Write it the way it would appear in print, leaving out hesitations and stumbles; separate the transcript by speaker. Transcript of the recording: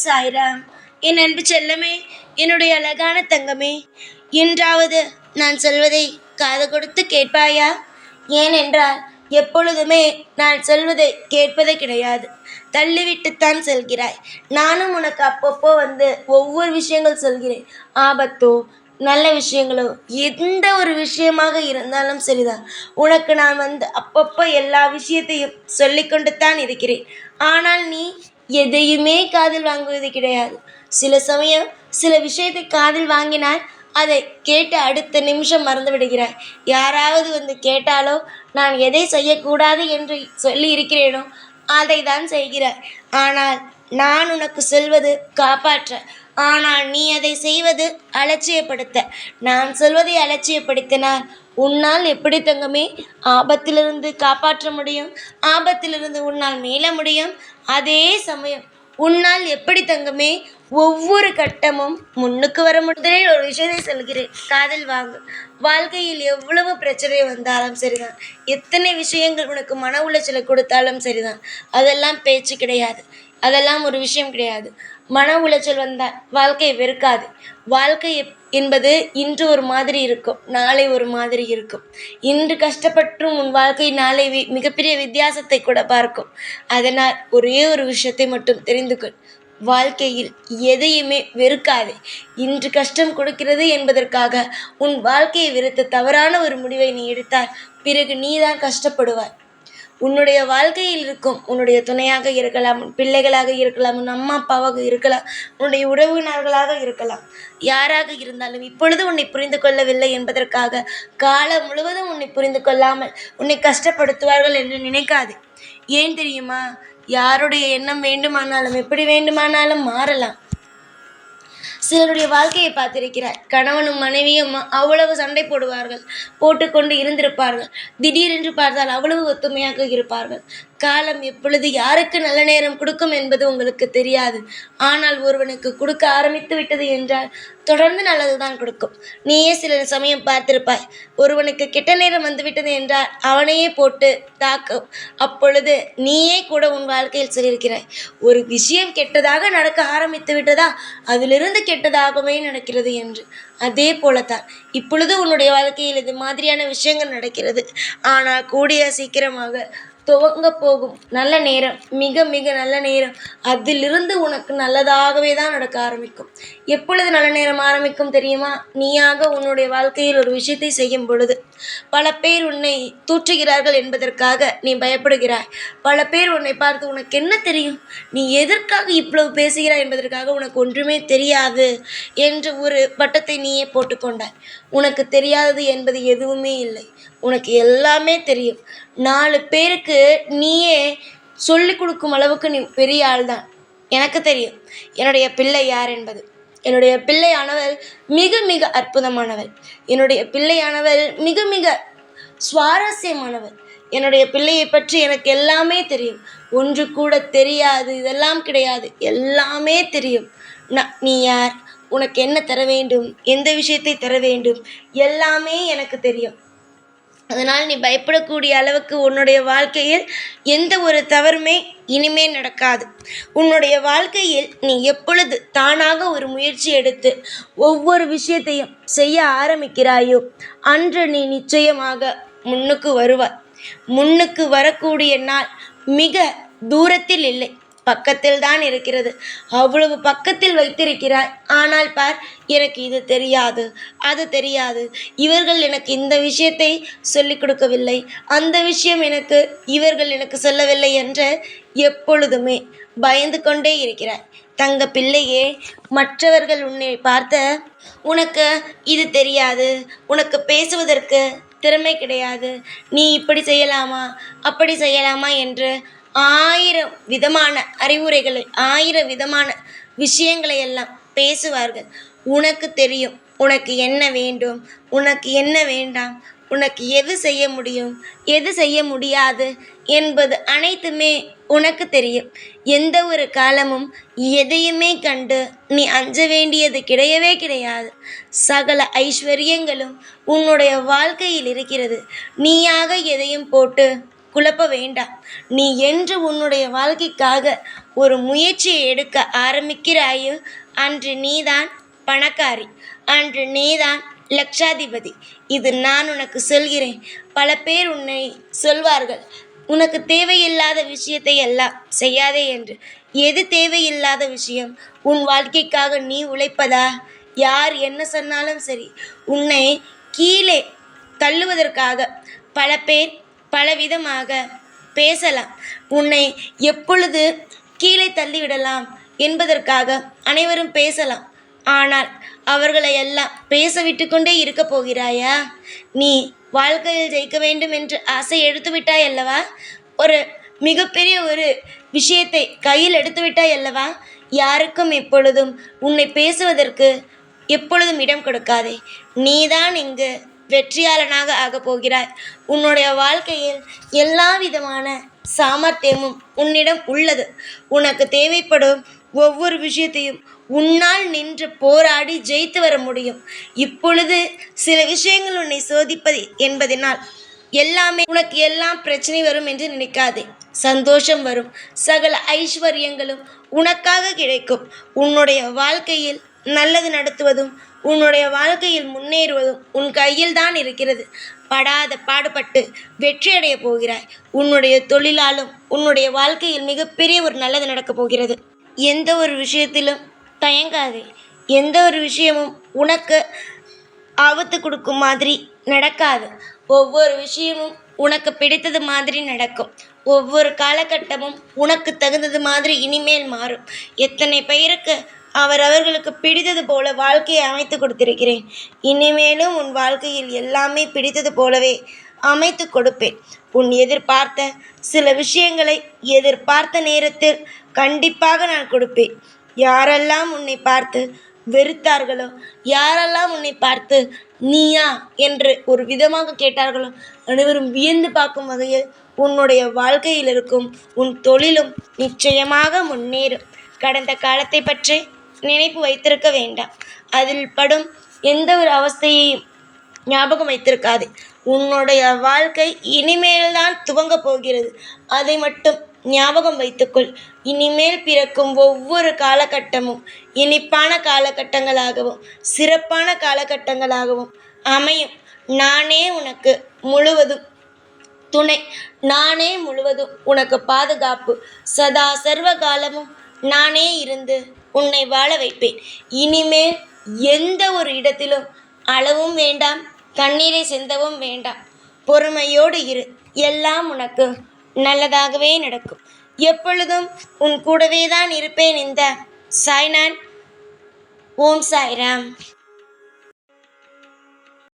Speaker 1: சாய்ராம். என் அன்பு செல்லமே, என்னுடைய அழகான தங்கமே, என்றாவது நான் சொல்வதை காது கொடுத்து கேட்பாயா? ஏனென்றால் எப்பொழுதுமே நான் சொல்வதை கேட்பதே கிடையாது. தள்ளிவிட்டுத்தான் செல்கிறாய். நானும் உனக்கு அப்பப்போ வந்து ஒவ்வொரு விஷயங்கள் சொல்கிறேன். ஆபத்தோ நல்ல விஷயங்களோ எந்த ஒரு விஷயமாக இருந்தாலும் சரிதான், உனக்கு நான் வந்து அப்பப்போ எல்லா விஷயத்தையும் சொல்லிக்கொண்டு தான் இருக்கிறேன். ஆனால் நீ எதையுமே காதில் வாங்குவது கிடையாது. சில சமயம் சில விஷயத்தை காதில் வாங்கினால் அதை கேட்டு அடுத்த நிமிஷம் மறந்து விடுகிறாய். யாராவது வந்து கேட்டாலோ நான் எதை செய்யக்கூடாது என்று சொல்லி இருக்கிறேனோ அதை தான் செய்கிறாய். ஆனால் நான் உனக்கு சொல்வது காப்பாற்ற, ஆனால் நீ அதை செய்வது அலட்சியப்படுத்த. நான் சொல்வதை அலட்சியப்படுத்தினால் உன்னால் எப்படி தங்கமே ஆபத்திலிருந்து காப்பாற்ற முடியும்? ஆபத்திலிருந்து உன்னால் மீள முடியும்? அதே சமயம் உன்னால் எப்படி தங்கமே ஒவ்வொரு கட்டமும் முன்னுக்கு வர முதலில் ஒரு விஷயத்தை சொல்கிறேன், காதில் வாங்கு. வாழ்க்கையில் எவ்வளவு பிரச்சனை வந்தாலும் சரிதான், எத்தனை விஷயங்கள் உனக்கு மன உளைச்சலை கொடுத்தாலும் சரிதான், அதெல்லாம் பேச்சு கிடையாது, அதெல்லாம் ஒரு விஷயம் கிடையாது. மன உளைச்சல் வந்தால் வாழ்க்கையை வெறுக்காது. வாழ்க்கை என்பது இன்று ஒரு மாதிரி இருக்கும், நாளை ஒரு மாதிரி இருக்கும். இன்று கஷ்டப்பட்டும் உன் வாழ்க்கை நாளை மிகப்பெரிய வித்தியாசத்தை கூட பார்க்கும். அதனால் ஒரே ஒரு விஷயத்தை மட்டும் தெரிந்து கொள், வாழ்க்கையில் எதையுமே வெறுக்காதே. இன்று கஷ்டம் கொடுக்கிறது என்பதற்காக உன் வாழ்க்கையை வெறுத்து தவறான ஒரு முடிவை நீ எடுத்தால் பிறகு நீதான் கஷ்டப்படுவாய். உன்னுடைய வாழ்க்கையில் இருக்கும் உன்னுடைய துணையாக இருக்கலாம், உன் பிள்ளைகளாக இருக்கலாம், உன் அம்மா அப்பாவாக இருக்கலாம், உன்னுடைய உறவினர்களாக இருக்கலாம், யாராக இருந்தாலும் இப்பொழுது உன்னை புரிந்து கொள்ளவில்லை என்பதற்காக காலம் முழுவதும் உன்னை புரிந்து கொள்ளாமல் உன்னை கஷ்டப்படுத்துவார்கள் என்று நினைக்காது. ஏன் தெரியுமா? யாருடைய எண்ணம் வேண்டுமானாலும் எப்படி வேண்டுமானாலும் மாறலாம். சிலருடைய வாழ்க்கையை பார்த்திருக்கிறார். கணவனும் மனைவியும் அவ்வளவு சண்டை போடுவார்கள், போட்டுக்கொண்டு இருந்திருப்பார்கள். திடீரென்று பார்த்தால் அவ்வளவு ஒத்துமையாக இருப்பார்கள். காலம் எப்பொழுது யாருக்கு நல்ல நேரம் கொடுக்கும் என்பது உங்களுக்கு தெரியாது. ஆனால் ஒருவனுக்கு கொடுக்க ஆரம்பித்து விட்டது என்றால் தொடர்ந்து நல்லதுதான் கொடுக்கும். நீயே சில சமயம் பார்த்திருப்பாய், ஒருவனுக்கு கெட்ட நேரம் வந்துவிட்டது என்றால் அவனையே போட்டு தாக்கும். அப்பொழுது நீயே கூட உன் வாழ்க்கையில் சொல்லியிருக்கிறாய், ஒரு விஷயம் கெட்டதாக நடக்க ஆரம்பித்து விட்டதா அதிலிருந்து கெட்டதாகவே நடக்கிறது என்று. அதே போலத்தான் இப்பொழுது உன்னுடைய வாழ்க்கையில் இது மாதிரியான விஷயங்கள் நடக்கிறது. ஆனால் கூடிய சீக்கிரமாக துவங்க போகும் நல்ல நேரம், மிக மிக நல்ல நேரம், அதிலிருந்து உனக்கு நல்லதாகவே தான் நடக்க ஆரம்பிக்கும். எப்பொழுது நல்ல நேரம் ஆரம்பிக்கும் தெரியுமா? நீயாக உன்னுடைய வாழ்க்கையில் ஒரு விஷயத்தை செய்யும் பொழுது. பல பேர் உன்னை தூற்றுகிறார்கள் என்பதற்காக நீ பயப்படுகிறாய். பல பேர் உன்னை பார்த்து உனக்கு என்ன தெரியும், நீ எதற்காக இவ்வளவு பேசுகிறாய் என்பதற்காக உனக்கு ஒன்றுமே தெரியாது என்று ஒரு பட்டத்தை நீயே போட்டுக்கொண்டாய். உனக்கு தெரியாதது என்பது எதுவுமே இல்லை, உனக்கு எல்லாமே தெரியும். 4 பேருக்கு நீயே சொல்லிக் கொடுக்கும் அளவுக்கு நீ பெரிய ஆள் தான். எனக்கு தெரியும் என்னுடைய பிள்ளை யார் என்பது. என்னுடைய பிள்ளையானவள் மிக மிக அற்புதமானவள். என்னுடைய பிள்ளையானவள் மிக மிக சுவாரஸ்யமானவள். என்னுடைய பிள்ளையை பற்றி எனக்கு எல்லாமே தெரியும். ஒன்று கூட தெரியாது இதெல்லாம் கிடையாது, எல்லாமே தெரியும். நீ யார், உனக்கு என்ன தர வேண்டும், எந்த விஷயத்தை தர வேண்டும், எல்லாமே எனக்கு தெரியும். அதனால் நீ பயப்படக்கூடிய அளவுக்கு உன்னுடைய வாழ்க்கையில் எந்த ஒரு தவறுமே இனிமே நடக்காது. உன்னுடைய வாழ்க்கையில் நீ எப்பொழுது தானாக ஒரு முயற்சி எடுத்து ஒவ்வொரு விஷயத்தையும் செய்ய ஆரம்பிக்கிறாயோ அன்று நீ நிச்சயமாக முன்னுக்கு வருவாய். முன்னுக்கு வரக்கூடிய நாள் மிக தூரத்தில் இல்லை, பக்கத்தில் தான் இருக்கிறது. அவ்வளவு பக்கத்தில் வைத்திருக்கிறாய். ஆனால் பார், எனக்கு இது தெரியாது, அது தெரியாது, இவர்கள் எனக்கு இந்த விஷயத்தை சொல்லிக் கொடுக்கவில்லை, அந்த விஷயம் இவர்கள் எனக்கு சொல்லவில்லை என்று எப்பொழுதுமே பயந்து கொண்டே இருக்கிறாய். தங்க பிள்ளையே, மற்றவர்கள் உன்னை பார்த்த உனக்கு இது தெரியாது, உனக்கு பேசுவதற்கு திறமை கிடையாது, நீ இப்படி செய்யலாமா அப்படி செய்யலாமா என்று 1000 விதமான அறிவுரைகளை, 1000 விதமான விஷயங்களை எல்லாம் பேசுவார்கள். உனக்கு தெரியும் உனக்கு என்ன வேண்டும், உனக்கு என்ன வேண்டாம், உனக்கு எது செய்ய முடியும், எது செய்ய முடியாது என்பது அனைத்துமே உனக்கு தெரியும். எந்த ஒரு காலமும் எதையுமே கண்டு நீ அஞ்ச வேண்டியது கிடையவே கிடையாது. சகல ஐஸ்வர்யங்களும் உன்னுடைய வாழ்க்கையில் இருக்கிறது. நீயாக எதையும் போட்டு குழப்ப வேண்டாம். நீ என்று உன்னுடைய வாழ்க்கைக்காக ஒரு முயற்சியை எடுக்க ஆரம்பிக்கிறாயோ அன்று நீதான் பணக்காரி, அன்று நீதான் லட்சாதிபதி. இது நான் உனக்கு சொல்கிறேன். பல பேர் உன்னை சொல்வார்கள், உனக்கு தேவையில்லாத விஷயத்தை எல்லாம் செய்யாதே என்று. எது தேவையில்லாத விஷயம்? உன் வாழ்க்கைக்காக நீ உழைப்பதா? யார் என்ன சொன்னாலும் சரி, உன்னை கீழே தள்ளுவதற்காக பல பேர் பலவிதமாக பேசலாம். உன்னை எப்பொழுது கீழே தள்ளிவிடலாம் என்பதற்காக அனைவரும் பேசலாம். ஆனால் அவர்களை எல்லாம் பேச விட்டு கொண்டே இருக்க போகிறாயா? நீ வாழ்க்கையில் ஜெயிக்க வேண்டும் என்று ஆசை எடுத்து விட்டாய் அல்லவா? ஒரு மிகப்பெரிய ஒரு விஷயத்தை கையில் எடுத்து விட்டாய் அல்லவா? யாருக்கும் எப்பொழுதும் உன்னை பேசுவதற்கு எப்பொழுதும் இடம் கொடுக்காதே. நீதான் இங்கு வெற்றியாளனாக ஆகப் போகிறாய். உன்னுடைய வாழ்க்கையில் எல்லா விதமான சாமர்த்தியமும் உன்னிடம் உள்ளது. உனக்கு தேவைப்படும் ஒவ்வொரு விஷயத்தையும் உன்னால் நின்று போராடி ஜெயித்து வர முடியும். இப்பொழுது சில விஷயங்கள் உன்னை சோதிப்பது என்பதனால் உனக்கு எல்லாம் பிரச்சனை வரும் என்று நினைக்காதே. சந்தோஷம் வரும். சகல ஐஸ்வர்யங்களும் உனக்காக கிடைக்கும். உன்னுடைய வாழ்க்கையில் நல்லது நடத்துவதும் உன்னுடைய வாழ்க்கையில் முன்னேறுவதும் உன் கையில் தான் இருக்கிறது. படாத பாடுபட்டு வெற்றியடைய போகிறாய். உன்னுடைய தொழிலாலும் உன்னுடைய வாழ்க்கையில் மிகப்பெரிய ஒரு நல்லது நடக்கப் போகிறது. எந்த ஒரு விஷயத்திலும் தயங்காதே. எந்த ஒரு விஷயமும் உனக்கு ஆபத்து கொடுக்கும் மாதிரி நடக்காது. ஒவ்வொரு விஷயமும் உனக்கு பிடித்தது மாதிரி நடக்கும். ஒவ்வொரு காலகட்டமும் உனக்கு தகுந்தது மாதிரி இனிமேல் மாறும். எத்தனை பேருக்கு அவர்களுக்கு பிடித்தது போல வாழ்க்கையை அமைத்து கொடுத்திருக்கிறேன். இனிமேலும் உன் வாழ்க்கையில் எல்லாமே பிடித்தது போலவே அமைத்து கொடுப்பேன். உன் எதிர்பார்த்த சில விஷயங்களை எதிர்பார்த்த நேரத்தில் கண்டிப்பாக நான் கொடுப்பேன். யாரெல்லாம் உன்னை பார்த்து வெறுத்தார்களோ, யாரெல்லாம் உன்னை பார்த்து நீயா என்று ஒரு விதமாக கேட்டார்களோ, அனைவரும் வியந்து பார்க்கும் வகையில் உன்னுடைய வாழ்க்கையில் இருக்கும் உன் தொழிலும் நிச்சயமாக முன்னேறும். கடந்த காலத்தை பற்றி நினைப்பு வைத்திருக்க வேண்டாம். அதில் படும் எந்த ஒரு அவஸ்தையையும் ஞாபகம் வைத்திருக்காது. உன்னுடைய வாழ்க்கை இனிமேல்தான் துவங்கப் போகிறது. அதை மட்டும் ஞாபகம் வைத்துக்கொள். இனிமேல் பிறக்கும் ஒவ்வொரு காலகட்டமும் இனிப்பான காலகட்டங்களாகவும் சிறப்பான காலகட்டங்களாகவும் அமையும். நானே உனக்கு முழுவதும் துணை. நானே முழுவதும் உனக்கு பாதுகாப்பு. சதா சர்வ காலமும் நானே இருந்து உன்னை வாழ வைப்பேன். இனிமேல் எந்த ஒரு இடத்திலும் அளவும் வேண்டாம், கண்ணீரை சிந்தவும் வேண்டாம். பொறுமையோடு இரு. எல்லாம் உனக்கு நல்லதாகவே நடக்கும். எப்பொழுதும் உன் கூடவே தான் இருப்பேன். இந்த சாய்நான். ஓம் சாய்ராம்.